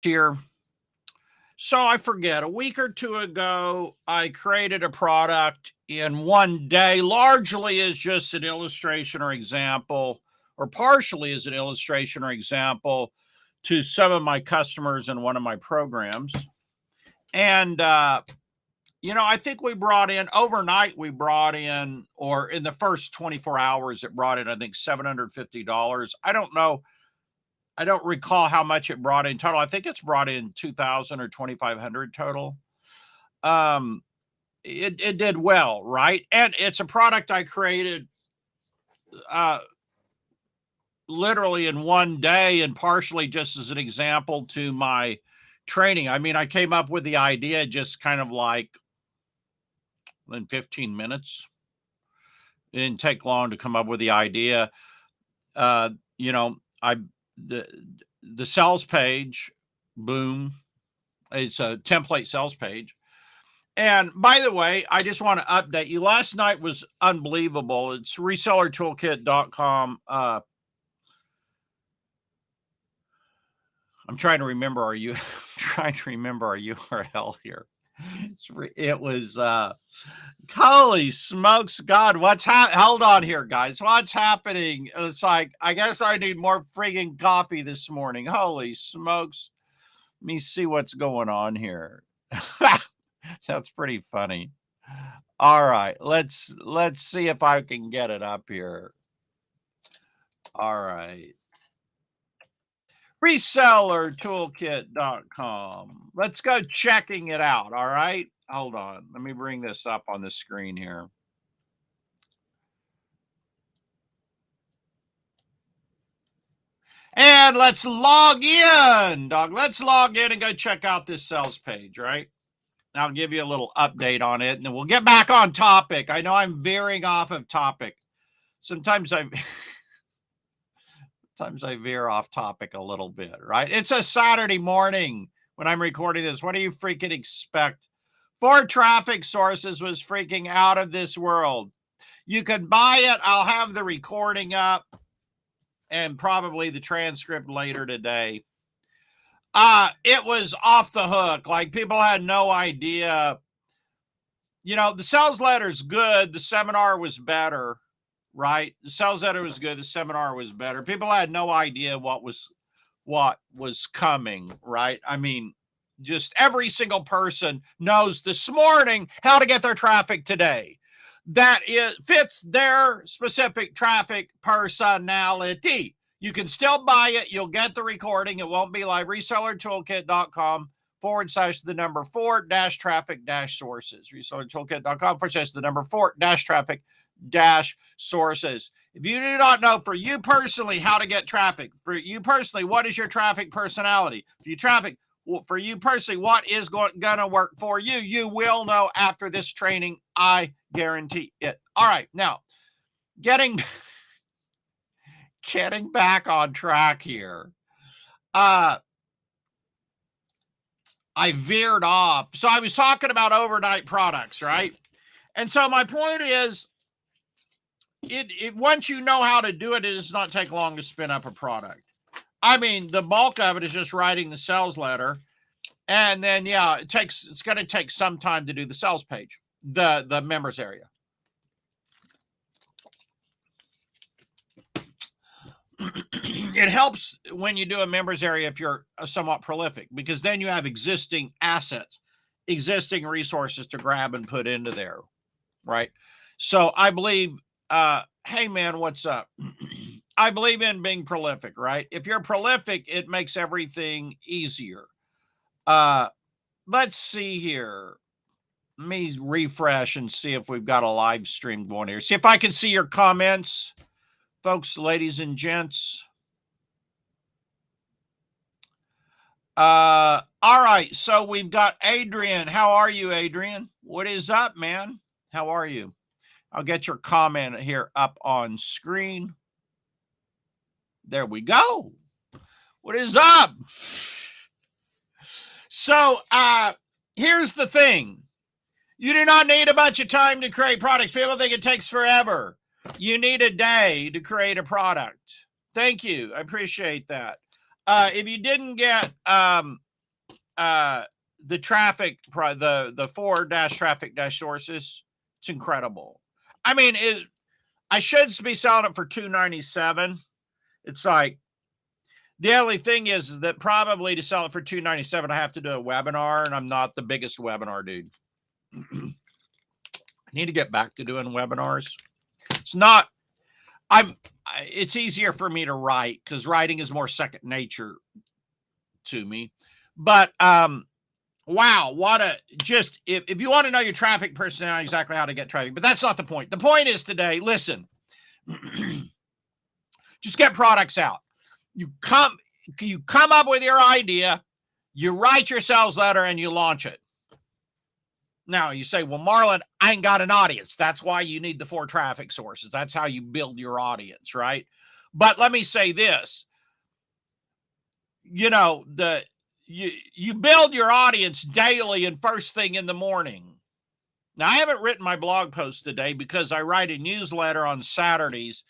Here. So I forget, a week or two ago, I created a product in one day, largely as just an illustration or example, or partially as an illustration or example to some of my customers in one of my programs. And, I think we brought in overnight, or in the first 24 hours, it brought in, I think, $750. I don't know. I don't recall how much it brought in total. I think it's brought in 2,000 or 2,500 total. Um, it did well, right? And it's a product I created uh, literally in one day, and partially just as an example to my training. I mean, I came up with the idea just kind of like in 15 minutes. It didn't take long to come up with the idea. Uh, you know, I the the sales page, boom, it's a template sales page. And by the way, I just want to update you. Last night was unbelievable. It's resellertoolkit.com. I'm trying to remember trying to remember our URL here. It was holy smokes, God, hold on here, guys. What's happening? It's like, I guess I need more frigging coffee this morning. Holy smokes. Let me see what's going on here. That's pretty funny. All right, let's see if I can get it up here. All right. Resellertoolkit.com. Let's go checking it out. All right. Hold on. Let me bring this up on the screen here. And let's log in, dog. Let's log in and go check out this sales page, right? I'll give you a little update on it, and then we'll get back on topic. I know I'm veering off of topic. Sometimes I veer off topic a little bit, right? It's a Saturday morning when I'm recording this. What do you freaking expect? 4 traffic sources was freaking out of this world. You can buy it. I'll have the recording up and probably the transcript later today. It was off the hook. Like, people had no idea. The sales letter's good. The seminar was better, right? The sales letter was good. The seminar was better. People had no idea what was coming, right? I mean, just every single person knows this morning how to get their traffic today. That it fits their specific traffic personality. You can still buy it. You'll get the recording. It won't be live. Resellertoolkit.com/4-traffic-sources. Resellertoolkit.com/4-traffic-sources. If you do not know, for you personally, how to get traffic, for you personally, what is your traffic personality? For you personally, what is going to work for you? You will know after this training. I guarantee it. All right. Now, getting back on track here. I veered off. So I was talking about overnight products, right? And so my point is, it once you know how to do it, it does not take long to spin up a product. I mean, the bulk of it is just writing the sales letter. And then, it's going to take some time to do the sales page, the members area. It helps when you do a members area if you're somewhat prolific, because then you have existing assets, existing resources to grab and put into there, right? So I believe, hey man, what's up? I believe in being prolific, right? If you're prolific, it makes everything easier. Let's see here. Let me refresh and see if we've got a live stream going here. See if I can see your comments, folks, ladies and gents. All right. So we've got Adrian. How are you, Adrian? What is up, man? How are you? I'll get your comment here up on screen. There we go. What is up? So, here's the thing. You do not need a bunch of time to create products. People think it takes forever. You need a day to create a product. Thank you. I appreciate that. If you didn't get the traffic, the 4-traffic-sources, it's incredible. I mean, I should be selling it for $297. It's like, the only thing is that probably to sell it for $297, I have to do a webinar, and I'm not the biggest webinar dude. I need to get back to doing webinars. It's not, it's easier for me to write because writing is more second nature to me. But wow, what a, just, if you want to know your traffic personality, exactly how to get traffic, but that's not the point. The point is today, listen, just get products out. You come up with your idea, you write your sales letter, and you launch it. Now you say, well, Marlon, I ain't got an audience. That's why you need the 4 traffic sources. That's how you build your audience, right? But let me say this, you know, you build your audience daily and first thing in the morning. Now, I haven't written my blog post today because I write a newsletter on Saturdays.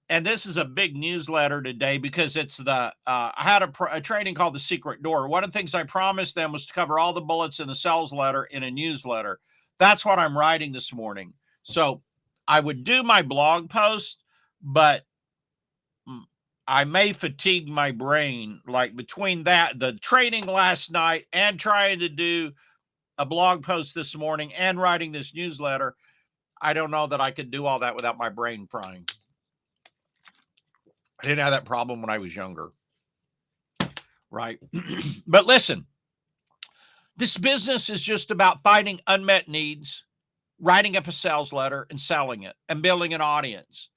And this is a big newsletter today because it's I had a training called The Secret Door. One of the things I promised them was to cover all the bullets in the sales letter in a newsletter. That's what I'm writing this morning. So I would do my blog post, but I may fatigue my brain, like between that, the training last night and trying to do a blog post this morning and writing this newsletter. I don't know that I could do all that without my brain frying. I didn't have that problem when I was younger, right? But listen, this business is just about finding unmet needs, writing up a sales letter and selling it and building an audience.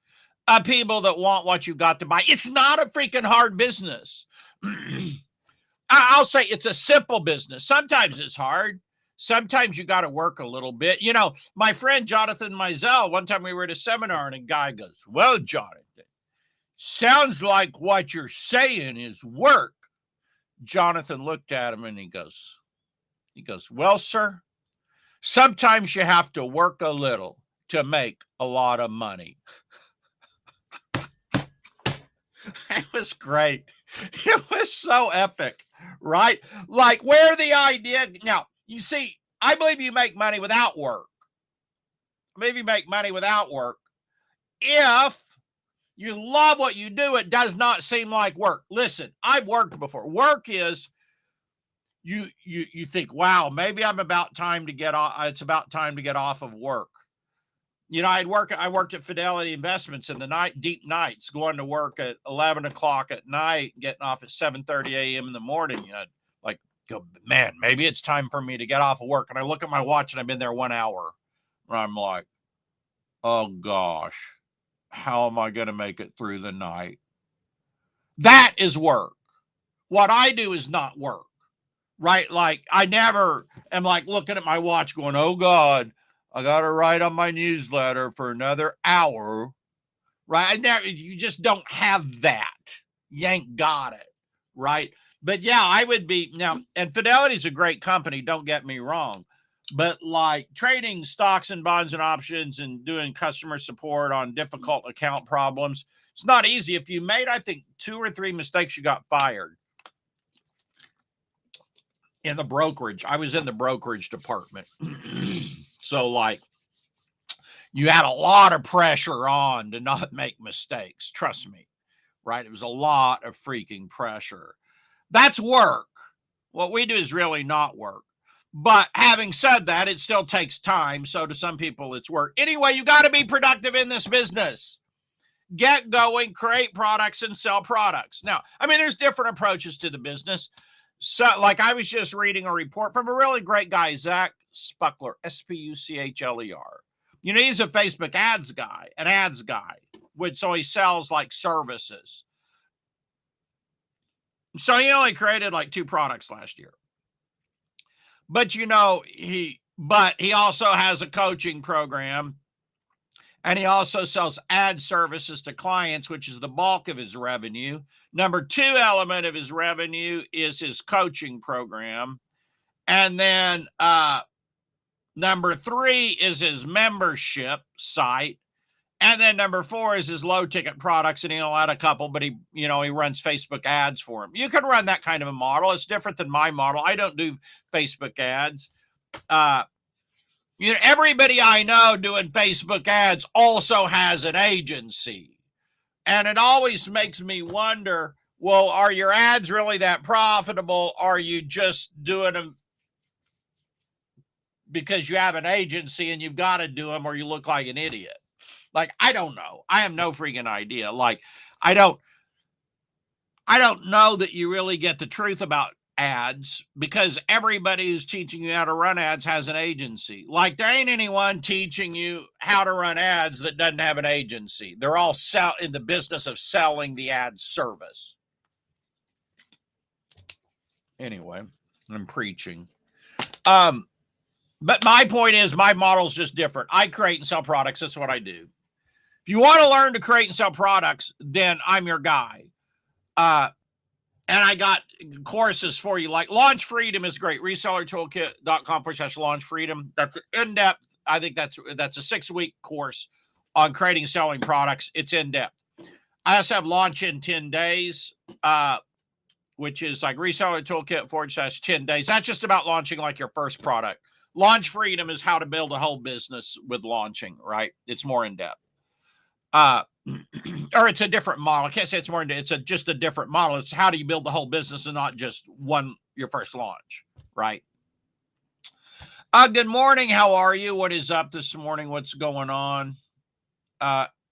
People that want what you got to buy. It's not a freaking hard business. I'll say it's a simple business. Sometimes it's hard. Sometimes you got to work a little bit. You know, my friend Jonathan Mizell, one time we were at a seminar and a guy goes, well, Jonathan, sounds like what you're saying is work. Jonathan looked at him and he goes, well, sir, sometimes you have to work a little to make a lot of money. It was great. It was so epic, right? Like where the idea, now, you see, I believe you make money without work. Maybe make money without work. If you love what you do, it does not seem like work. Listen, I've worked before. Work is you think, wow, maybe I'm about time to get off. It's about time to get off of work. You know, I worked at Fidelity Investments in the deep nights, going to work at 11 o'clock at night, getting off at 7:30 a.m. in the morning. You know, like, go, man, maybe it's time for me to get off of work. And I look at my watch and I've been there 1 hour. And I'm like, oh gosh, how am I going to make it through the night? That is work. What I do is not work, right? Like I never am like looking at my watch going, oh God, I got to write on my newsletter for another hour, right? You just don't have that. You ain't got it, right? But yeah, I would be now, and Fidelity's a great company, don't get me wrong. But like trading stocks and bonds and options and doing customer support on difficult account problems, it's not easy. If you made, I think, 2 or 3 mistakes, you got fired. In the brokerage, I was in the brokerage department. So like you had a lot of pressure on to not make mistakes. Trust me, right? It was a lot of freaking pressure. That's work. What we do is really not work. But having said that, it still takes time. So to some people, it's work. Anyway, you got to be productive in this business. Get going, create products, and sell products. Now, I mean, there's different approaches to the business. So, like I was just reading a report from a really great guy, Zach Spuckler, Spuchler. You know, he's a Facebook ads guy, so he sells like services. So he only created like 2 products last year. But you know, he also has a coaching program, and he also sells ad services to clients, which is the bulk of his revenue. Number 2 element of his revenue is his coaching program. And then number 3 is his membership site. And then number 4 is his low ticket products, and he'll add a couple, but he runs Facebook ads for him. You could run that kind of a model. It's different than my model. I don't do Facebook ads. Everybody I know doing Facebook ads also has an agency. And it always makes me wonder, well, are your ads really that profitable? Are you just doing them because you have an agency and you've got to do them, or you look like an idiot? Like, I don't know. I have no freaking idea. Like, I don't know that you really get the truth about ads, because everybody who's teaching you how to run ads has an agency. Like, there ain't anyone teaching you how to run ads that doesn't have an agency. They're all in the business of selling the ad service. Anyway, I'm preaching. But my point is, my model's just different. I create and sell products. That's what I do. If you want to learn to create and sell products, then I'm your guy. And I got courses for you. Like Launch Freedom is great. Resellertoolkit.com/launch freedom. That's in-depth. I think that's a 6-week course on creating and selling products. It's in-depth. I also have Launch in 10 days, which is like Reseller Toolkit /10 days. That's just about launching like your first product. Launch Freedom is how to build a whole business with launching, right? It's more in-depth. Or it's a different model. I can't say it's more into it's just a different model. It's how do you build the whole business and not just your first launch, right? Good morning. How are you? What is up this morning? What's going on?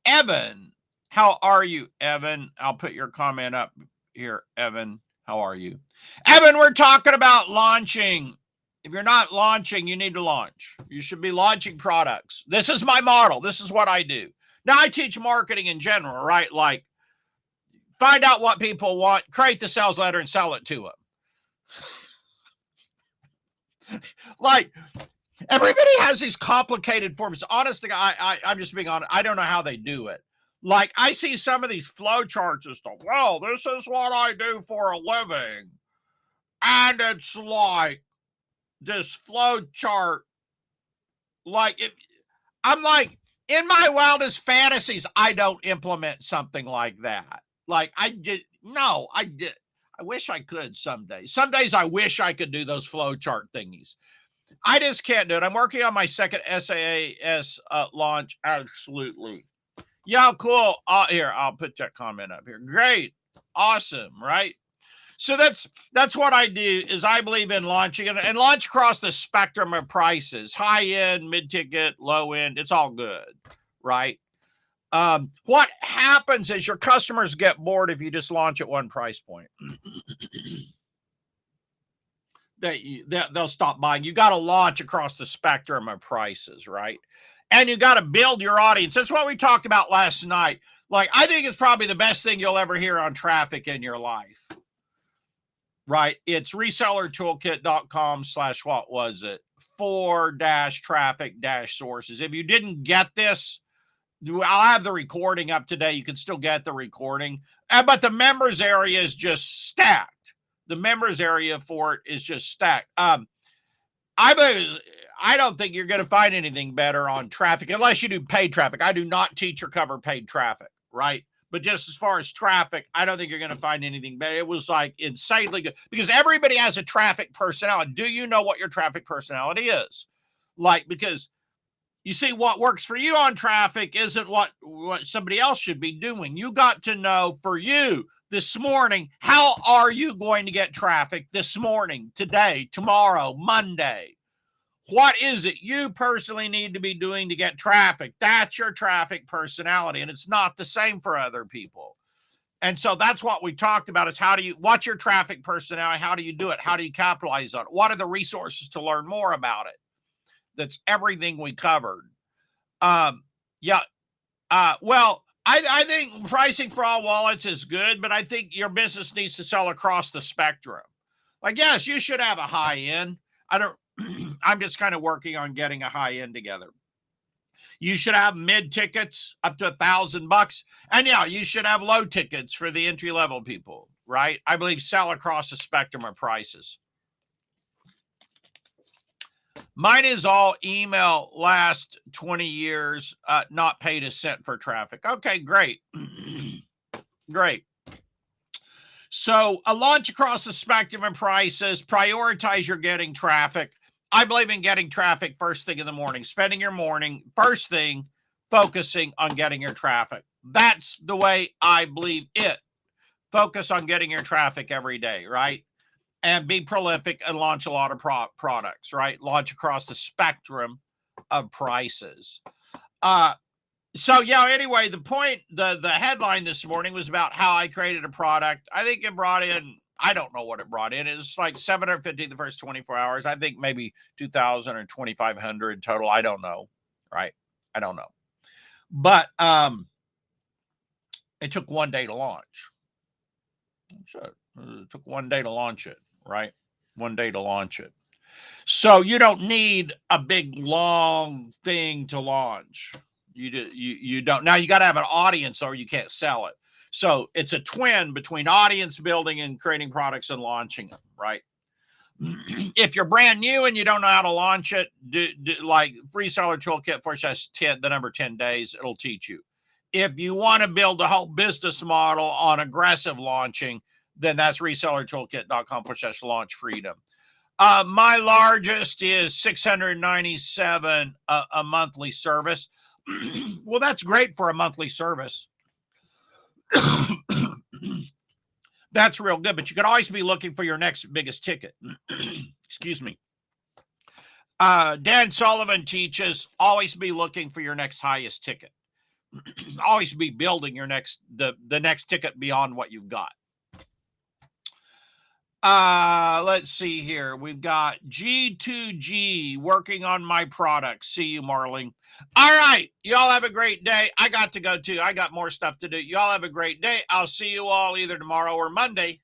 Evan, how are you, Evan? I'll put your comment up here, Evan. How are you? Evan, we're talking about launching. If you're not launching, you need to launch. You should be launching products. This is my model. This is what I do. Now, I teach marketing in general, right? Like, find out what people want, create the sales letter, and sell it to them. Like, everybody has these complicated forms. Honestly, I'm just being honest. I don't know how they do it. Like, I see some of these flow charts and stuff. Well, this is what I do for a living. And it's like this flow chart. Like, I'm like, in my wildest fantasies, I don't implement something like that. Like, I wish I could someday. Some days I wish I could do those flow chart thingies. I just can't do it. I'm working on my second SaaS launch. Absolutely. Yeah, cool. Here, I'll put that comment up here. Great. Awesome, right? So that's what I do, is I believe in launching and launch across the spectrum of prices, high end, mid ticket, low end. It's all good, right? What happens is your customers get bored if you just launch at one price point. They'll stop buying. You got to launch across the spectrum of prices, right? And you got to build your audience. That's what we talked about last night. Like, I think it's probably the best thing you'll ever hear on traffic in your life. Right. It's resellertoolkit.com /what was it? /4-traffic-sources. If you didn't get this, I'll have the recording up today. You can still get the recording. But the members area is just stacked. The members area for it is just stacked. I don't think you're going to find anything better on traffic unless you do paid traffic. I do not teach or cover paid traffic, right? But just as far as traffic, I don't think you're going to find anything better. It was like insanely good because everybody has a traffic personality. Do you know what your traffic personality is? Like, because you see, what works for you on traffic isn't what somebody else should be doing. You got to know for you this morning, how are you going to get traffic this morning, today, tomorrow, Monday? What is it you personally need to be doing to get traffic? That's your traffic personality, and it's not the same for other people. And so that's what we talked about is what's your traffic personality? How do you do it? How do you capitalize on it? What are the resources to learn more about it? That's everything we covered. Well, I think pricing for all wallets is good, but I think your business needs to sell across the spectrum. Like, yes, you should have a high end. I'm just kind of working on getting a high end together. You should have mid tickets up to $1,000. And yeah, you should have low tickets for the entry level people, right? I believe sell across the spectrum of prices. Mine is all email last 20 years, not paid a cent for traffic. Okay, great. Great. So a launch across the spectrum of prices, prioritize your getting traffic. I believe in getting traffic first thing in the morning, spending your morning first thing, focusing on getting your traffic. That's the way I believe it. Focus on getting your traffic every day, right? And be prolific and launch a lot of products, right? Launch across the spectrum of prices. So yeah, anyway, the point, the headline this morning was about how I created a product. I think it brought in, I don't know what it brought in. It's like 750 the first 24 hours. I think maybe 2,000 or 2,500 total. I don't know, right? I don't know. But it took 1 day to launch. It took 1 day to launch it, right? 1 day to launch it. So you don't need a big long thing to launch. You don't. Now you got to have an audience or you can't sell it. So it's a twin between audience building and creating products and launching them, right? If you're brand new and you don't know how to launch it, do like Reseller Toolkit for just 10, the number 10 days, it'll teach you. If you want to build a whole business model on aggressive launching, then that's resellertoolkit.com/launch freedom. My largest is 697 a monthly service. Well, that's great for a monthly service. That's real good, but you can always be looking for your next biggest ticket. Excuse me. Dan Sullivan teaches always be looking for your next highest ticket. Always be building your next the next ticket beyond what you've got. Let's see here. We've got G2G working on my products. See you, Marlon. All right. Y'all have a great day. I got to go too. I got more stuff to do. Y'all have a great day. I'll see you all either tomorrow or Monday.